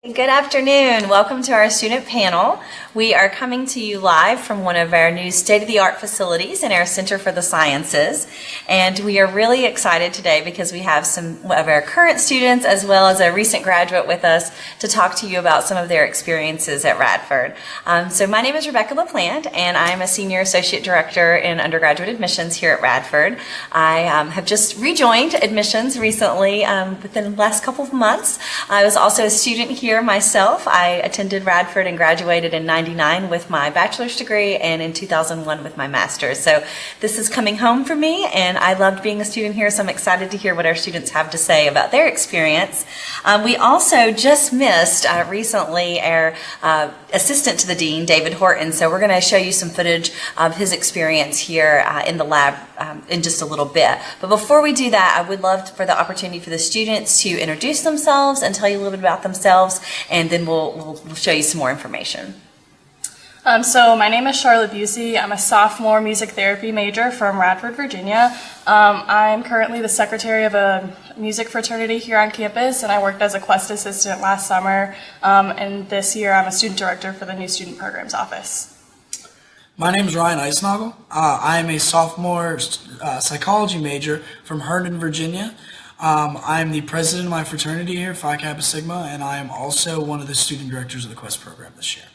Good afternoon. Welcome to our student panel. We are coming to you live from one of our new state-of-the-art facilities in our Center for the Sciences. And we are really excited today because we have some of our current students as well as a recent graduate with us to talk to you about some of their experiences at Radford. So my name is Rebecca Laplante, and I'm a Senior Associate Director in Undergraduate Admissions here at Radford. I have just rejoined admissions recently within the last couple of months. I was also a student here myself. I attended Radford and graduated in '99 with my bachelor's degree and in 2001 with my master's. So this is coming home for me, and I loved being a student here, so I'm excited to hear what our students have to say about their experience. We also just missed recently our assistant to the dean, David Horton, so we're going to show you some footage of his experience here in the lab in just a little bit. But before we do that, I would love for the opportunity for the students to introduce themselves and tell you a little bit about themselves, and then we'll show you some more information. So my name is Charlotte Busey. I'm a sophomore music therapy major from Radford, Virginia. I'm currently the secretary of a music fraternity here on campus, and I worked as a Quest assistant last summer. And this year I'm a student director for the new student programs office. My name is Ryan Eisnagel. I am a sophomore psychology major from Herndon, Virginia. I'm the president of my fraternity here, Phi Kappa Sigma, and I am also one of the student directors of the Quest program this year.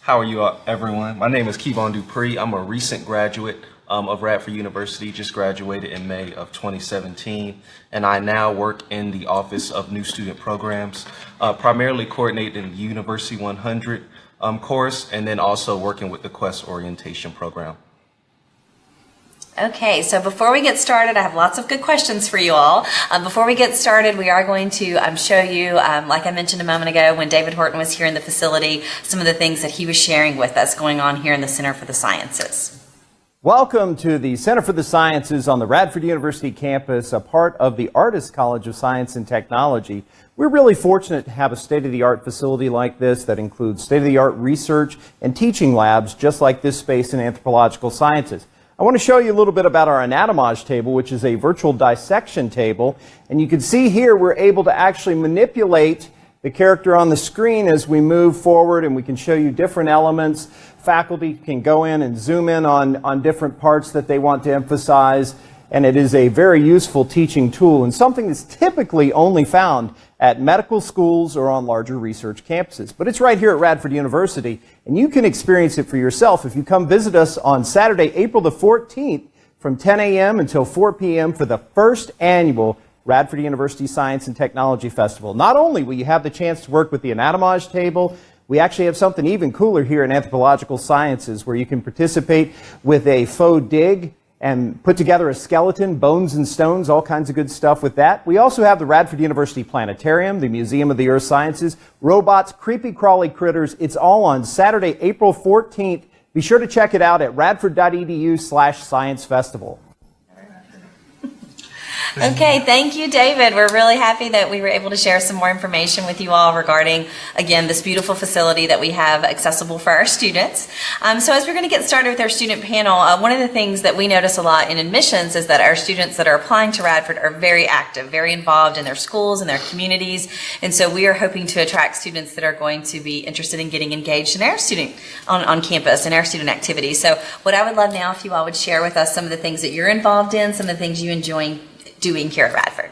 How are you everyone? My name is Kevon Dupree. I'm a recent graduate of Radford University, just graduated in May of 2017, and I now work in the Office of New Student Programs, primarily coordinating the University 100 course, and then also working with the Quest orientation program. Okay, so before we get started, I have lots of good questions for you all. Before we get started, we are going to show you, like I mentioned a moment ago, when David Horton was here in the facility, some of the things that he was sharing with us going on here in the Center for the Sciences. Welcome to the Center for the Sciences on the Radford University campus, a part of the Artis College of Science and Technology. We're really fortunate to have a state-of-the-art facility like this that includes state-of-the-art research and teaching labs just like this space in anthropological sciences. I want to show you a little bit about our Anatomage Table, which is a virtual dissection table. And you can see here we're able to actually manipulate the character on the screen as we move forward, and we can show you different elements. Faculty can go in and zoom in on different parts that they want to emphasize. And it is a very useful teaching tool and something that's typically only found at medical schools or on larger research campuses. But it's right here at Radford University, and you can experience it for yourself if you come visit us on Saturday, April the 14th from 10 a.m. until 4 p.m. for the first annual Radford University Science and Technology Festival. Not only will you have the chance to work with the Anatomage Table, we actually have something even cooler here in anthropological sciences where you can participate with a faux dig and put together a skeleton, bones and stones, all kinds of good stuff with that. We also have the Radford University Planetarium, the Museum of the Earth Sciences, robots, creepy crawly critters. It's all on Saturday, April 14th. Be sure to check it out at radford.edu/Science Festival. Okay, thank you, David. We're really happy that we were able to share some more information with you all regarding, again, this beautiful facility that we have accessible for our students. So as we're going to get started with our student panel, one of the things that we notice a lot in admissions is that our students that are applying to Radford are very active, very involved in their schools and their communities. And so we are hoping to attract students that are going to be interested in getting engaged in our on campus and our student activities. So what I would love now if you all would share with us some of the things that you're involved in, some of the things you enjoy doing here at Radford.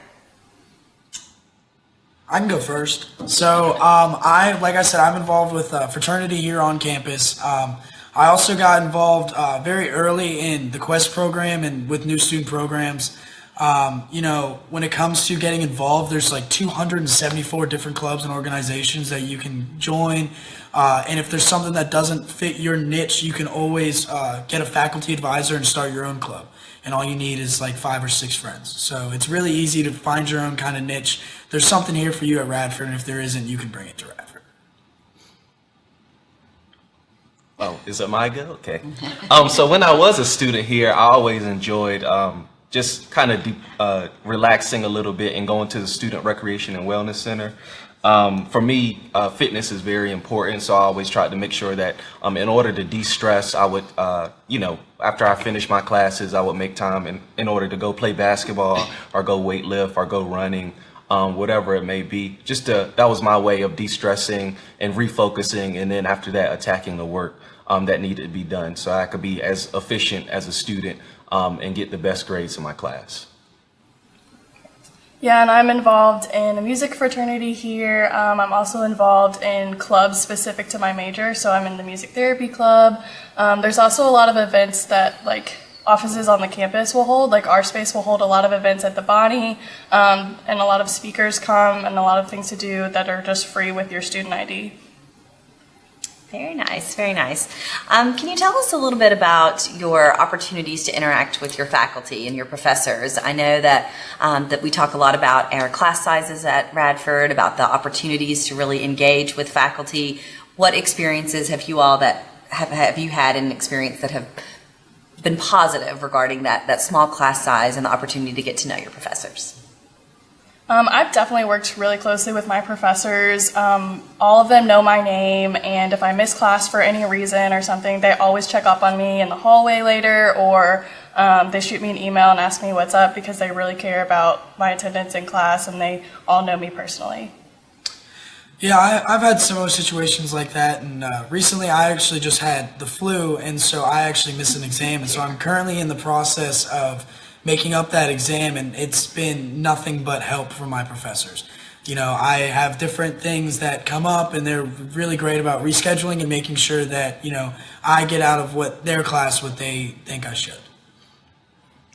I can go first. So, like I said, I'm involved with fraternity here on campus. I also got involved very early in the Quest program and with new student programs. When it comes to getting involved, there's like 274 different clubs and organizations that you can join. And if there's something that doesn't fit your niche, you can always get a faculty advisor and start your own club. And all you need is like 5 or 6 friends. So it's really easy to find your own kind of niche. There's something here for you at Radford, and if there isn't, you can bring it to Radford. Oh, is it my go? Okay. So when I was a student here, I always enjoyed just kind of relaxing a little bit and going to the Student Recreation and Wellness Center. For me, fitness is very important, so I always tried to make sure that in order to de-stress, I would, after I finished my classes, I would make time in order to go play basketball or go weightlift or go running. whatever it may be. That was my way of de-stressing and refocusing, and then after that, attacking the work that needed to be done so I could be as efficient as a student and get the best grades in my class. Yeah, and I'm involved in a music fraternity here. I'm also involved in clubs specific to my major, so I'm in the music therapy club. There's also a lot of events that offices on the campus will hold. Like our space will hold a lot of events at the Bonnie, and a lot of speakers come and a lot of things to do that are just free with your student ID. Very nice, very nice. Can you tell us a little bit about your opportunities to interact with your faculty and your professors? I know that that we talk a lot about our class sizes at Radford, about the opportunities to really engage with faculty. What experiences have you all have you had an experience that have been positive regarding that small class size and the opportunity to get to know your professors? I've definitely worked really closely with my professors. All of them know my name, and if I miss class for any reason or something, they always check up on me in the hallway later, or they shoot me an email and ask me what's up because they really care about my attendance in class, and they all know me personally. Yeah, I've had similar situations like that, and recently I actually just had the flu, and so I actually missed an exam, and so I'm currently in the process of making up that exam, and it's been nothing but help from my professors. You know, I have different things that come up, and they're really great about rescheduling and making sure that, you know, I get out of their class what they think I should.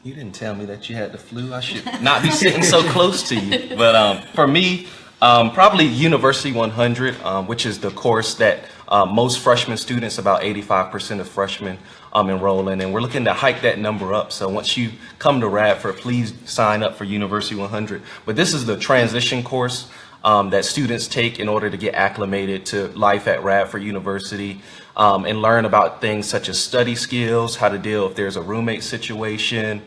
You didn't tell me that you had the flu. I should not be sitting so close to you. But for me, probably University 100, which is the course that most freshman students, about 85% of freshmen, enroll in, and we're looking to hike that number up. So once you come to Radford, please sign up for University 100. But this is the transition course that students take in order to get acclimated to life at Radford University and learn about things such as study skills, how to deal if there's a roommate situation,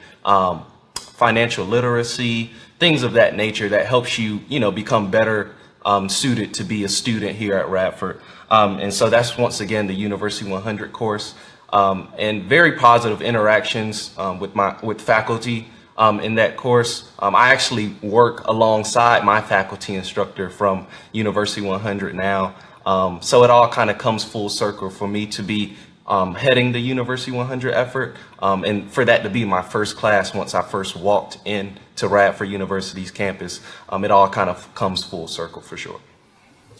financial literacy, things of that nature that helps you, become better suited to be a student here at Radford. And so that's once again the University 100 course. And very positive interactions with faculty in that course. I actually work alongside my faculty instructor from University 100 now. So it all kind of comes full circle for me to be heading the University 100 effort, and for that to be my first class once I first walked in to Radford University's campus. It all kind of comes full circle for sure.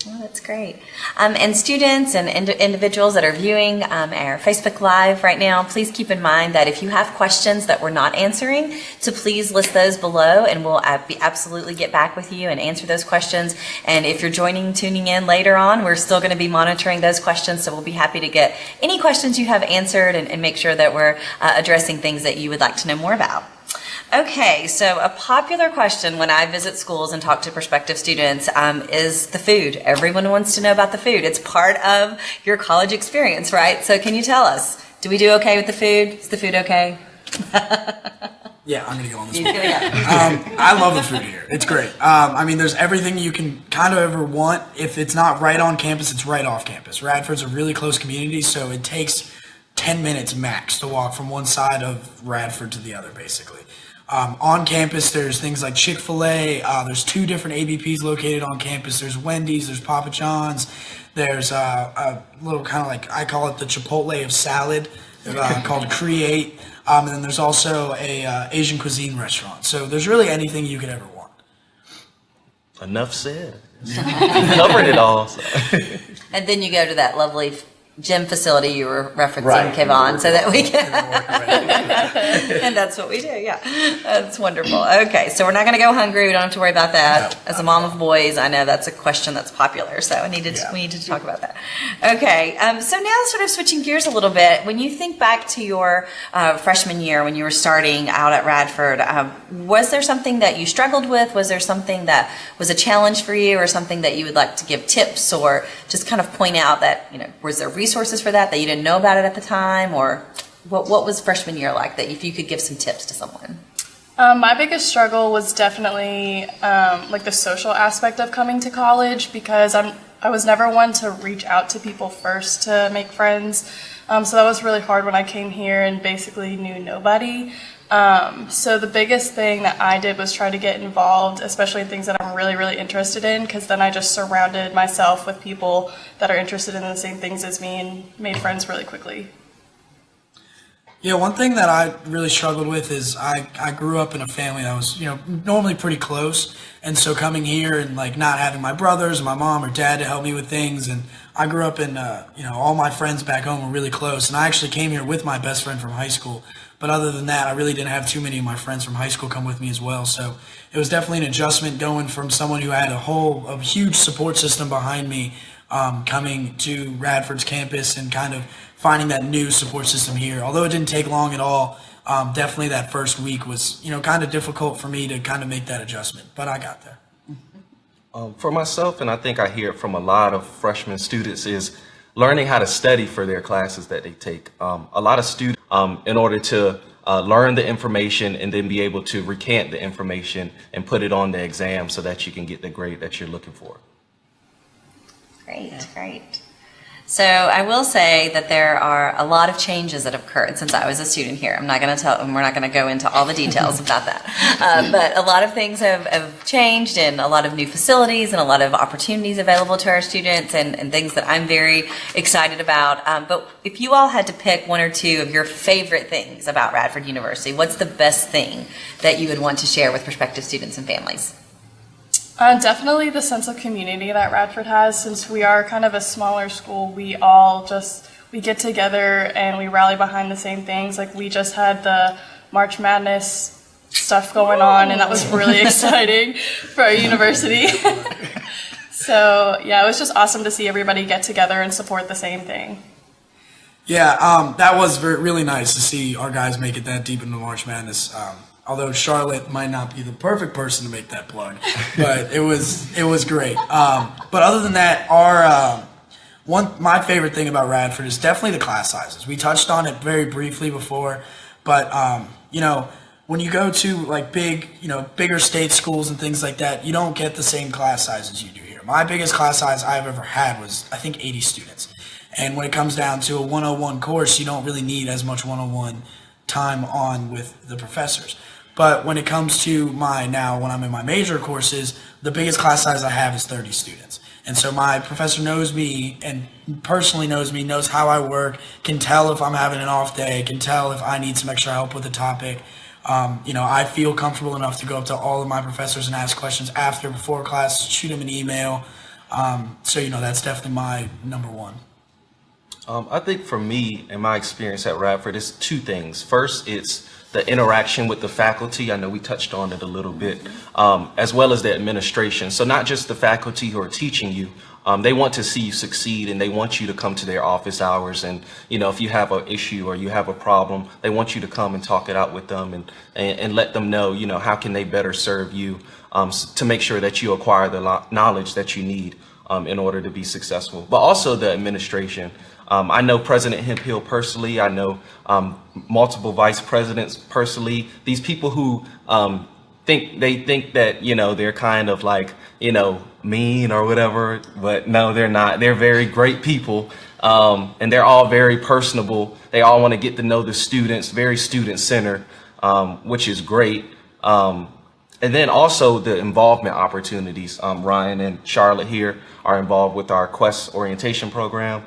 Oh, that's great. And students and individuals that are viewing our Facebook Live right now, please keep in mind that if you have questions that we're not answering, to please list those below, and we'll absolutely get back with you and answer those questions. And if you're tuning in later on, we're still going to be monitoring those questions, so we'll be happy to get any questions you have answered and make sure that we're addressing things that you would like to know more about. Okay, so a popular question when I visit schools and talk to prospective students is the food. Everyone wants to know about the food. It's part of your college experience, right? So can you tell us, do we do okay with the food? Is the food okay? Yeah, I'm going to go on this You're one. gonna go. I love the food here. It's great. There's everything you can kind of ever want. If it's not right on campus, it's right off campus. Radford's a really close community, so it takes 10 minutes max to walk from one side of Radford to the other, basically. On campus, there's things like Chick-fil-A. There's 2 different ABPs located on campus. There's Wendy's, there's Papa John's. There's a little kind of like, I call it the Chipotle of salad, called Create. And then there's also a Asian cuisine restaurant. So there's really anything you could ever want. Enough said. You covered it all. So. And then you go to that lovely gym facility you were referencing, Right. Kevon, so that we can, and that's what we do, yeah. That's wonderful. Okay, so we're not going to go hungry. We don't have to worry about that. No. As a mom of boys, I know that's a question that's popular, so we needed to talk about that. Okay, so now sort of switching gears a little bit, when you think back to your freshman year when you were starting out at Radford, was there something that you struggled with? Was there something that was a challenge for you, or something that you would like to give tips or just kind of point out that, was there resources for that you didn't know about it at the time, or what was freshman year like, that if you could give some tips to someone? My biggest struggle was definitely the social aspect of coming to college, because I was never one to reach out to people first to make friends. So that was really hard when I came here and basically knew nobody. So the biggest thing that I did was try to get involved, especially in things that I'm really, really interested in, because then I just surrounded myself with people that are interested in the same things as me and made friends really quickly. Yeah, one thing that I really struggled with is I grew up in a family that was, normally pretty close. And so coming here and like not having my brothers, my mom or dad to help me with things. And I grew up in, all my friends back home were really close. And I actually came here with my best friend from high school. But other than that, I really didn't have too many of my friends from high school come with me as well. So it was definitely an adjustment going from someone who had a huge support system behind me, coming to Radford's campus and kind of finding that new support system here. Although it didn't take long at all, definitely that first week was, kind of difficult for me to kind of make that adjustment. But I got there. For myself, and I think I hear it from a lot of freshman students, is learning how to study for their classes that they take. A lot of students, in order to learn the information and then be able to recant the information and put it on the exam so that you can get the grade that you're looking for. Great, great. So I will say that there are a lot of changes that have occurred since I was a student here. We're not going to go into all the details about that. But a lot of things have changed, and a lot of new facilities and a lot of opportunities available to our students, and things that I'm very excited about. But if you all had to pick one or two of your favorite things about Radford University, what's the best thing that you would want to share with prospective students and families? Definitely the sense of community that Radford has. Since we are kind of a smaller school, we get together and we rally behind the same things. Like, we just had the March Madness stuff going on, and that was really exciting for our university. So yeah, it was just awesome to see everybody get together and support the same thing. Yeah, that was really nice to see our guys make it that deep into March Madness. Although Charlotte might not be the perfect person to make that plug, but it was great. But other than that, my favorite thing about Radford is definitely the class sizes. We touched on it very briefly before, but when you go to like bigger state schools and things like that, you don't get the same class sizes you do here. My biggest class size I've ever had was, I think, 80 students. And when it comes down to a 101 course, you don't really need as much 101 time on with the professors. But when it comes to when I'm in my major courses, the biggest class size I have is 30 students. And so my professor knows me and personally knows me, knows how I work, can tell if I'm having an off day, can tell if I need some extra help with a topic. I feel comfortable enough to go up to all of my professors and ask questions before class, shoot them an email. That's definitely my number one. I think for me, in my experience at Radford, it's two things. First, it's the interaction with the faculty. I know we touched on it a little bit, as well as the administration. So not just the faculty who are teaching you, they want to see you succeed, and they want you to come to their office hours. And, if you have an issue or you have a problem, they want you to come and talk it out with them and let them know, how can they better serve you, to make sure that you acquire the knowledge that you need in order to be successful. But also the administration. I know President Hemphill personally. I know multiple vice presidents personally. These people who think that they're kind of like mean or whatever, but no, they're not. They're very great people, and they're all very personable. They all want to get to know the students, very student centered, which is great. And then also the involvement opportunities. Ryan and Charlotte here are involved with our Quest orientation program.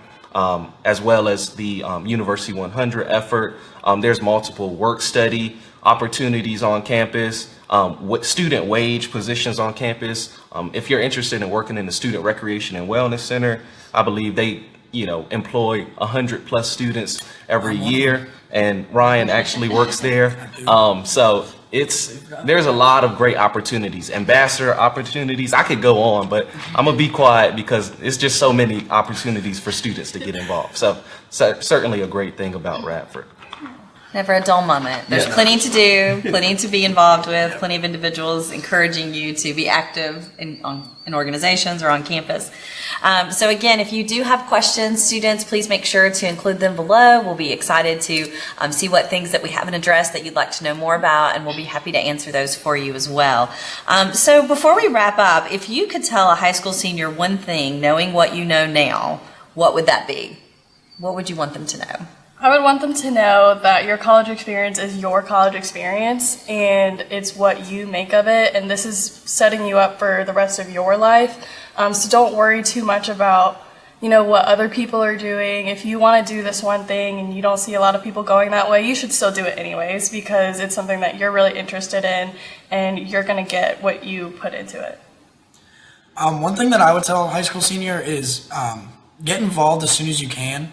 As well as the University 100 effort. There's multiple work study opportunities on campus, student wage positions on campus. If you're interested in working in the Student Recreation and Wellness Center, I believe they employ 100+ students every year, and Ryan actually works there. So there's a lot of great opportunities, ambassador opportunities. I could go on, but I'm gonna be quiet because it's just so many opportunities for students to get involved. So certainly a great thing about Radford. Never a dull moment. There's plenty to do, plenty to be involved with, plenty of individuals encouraging you to be active in organizations or on campus. So again, if you do have questions, students, please make sure to include them below. We'll be excited to see what things that we haven't addressed that you'd like to know more about, and we'll be happy to answer those for you as well. So before we wrap up, if you could tell a high school senior one thing, knowing what you know now, what would that be? What would you want them to know? I would want them to know that your college experience is your college experience and it's what you make of it, and this is setting you up for the rest of your life. So don't worry too much about what other people are doing. If you want to do this one thing and you don't see a lot of people going that way, you should still do it anyways, because it's something that you're really interested in and you're going to get what you put into it. One thing that I would tell a high school senior is get involved as soon as you can.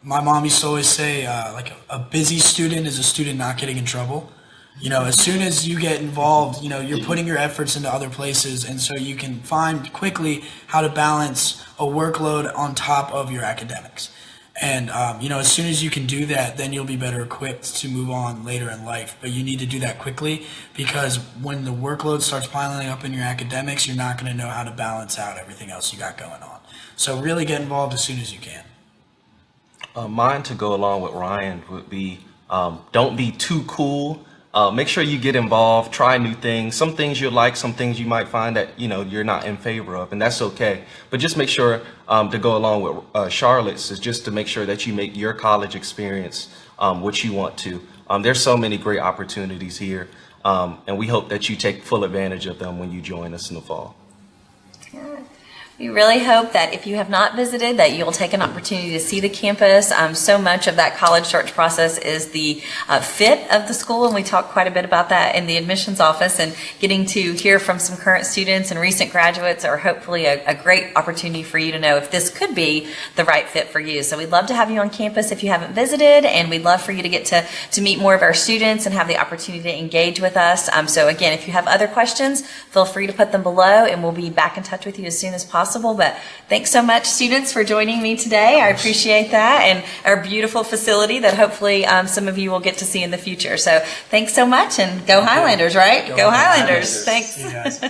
My mom used to always say, like, a busy student is a student not getting in trouble. As soon as you get involved, you're putting your efforts into other places, and so you can find quickly how to balance a workload on top of your academics. And, as soon as you can do that, then you'll be better equipped to move on later in life. But you need to do that quickly, because when the workload starts piling up in your academics, you're not going to know how to balance out everything else you got going on. So really get involved as soon as you can. Mine, to go along with Ryan, would be don't be too cool. Make sure you get involved, try new things. Some things you like, some things you might find that you're not in favor of, and that's okay. But just make sure to go along with Charlotte's is just to make sure that you make your college experience what you want to. There's so many great opportunities here, and we hope that you take full advantage of them when you join us in the fall. We really hope that if you have not visited, that you'll take an opportunity to see the campus. So much of that college search process is the fit of the school, and we talk quite a bit about that in the admissions office, and getting to hear from some current students and recent graduates are hopefully a great opportunity for you to know if this could be the right fit for you. So we'd love to have you on campus if you haven't visited, and we'd love for you to get to meet more of our students and have the opportunity to engage with us. So again, if you have other questions, feel free to put them below, and we'll be back in touch with you as soon as possible. But thanks so much, students, for joining me today. I appreciate that, and our beautiful facility that hopefully some of you will get to see in the future. So thanks so much, and go Highlanders, right? Go Highlanders. Thanks. See you guys.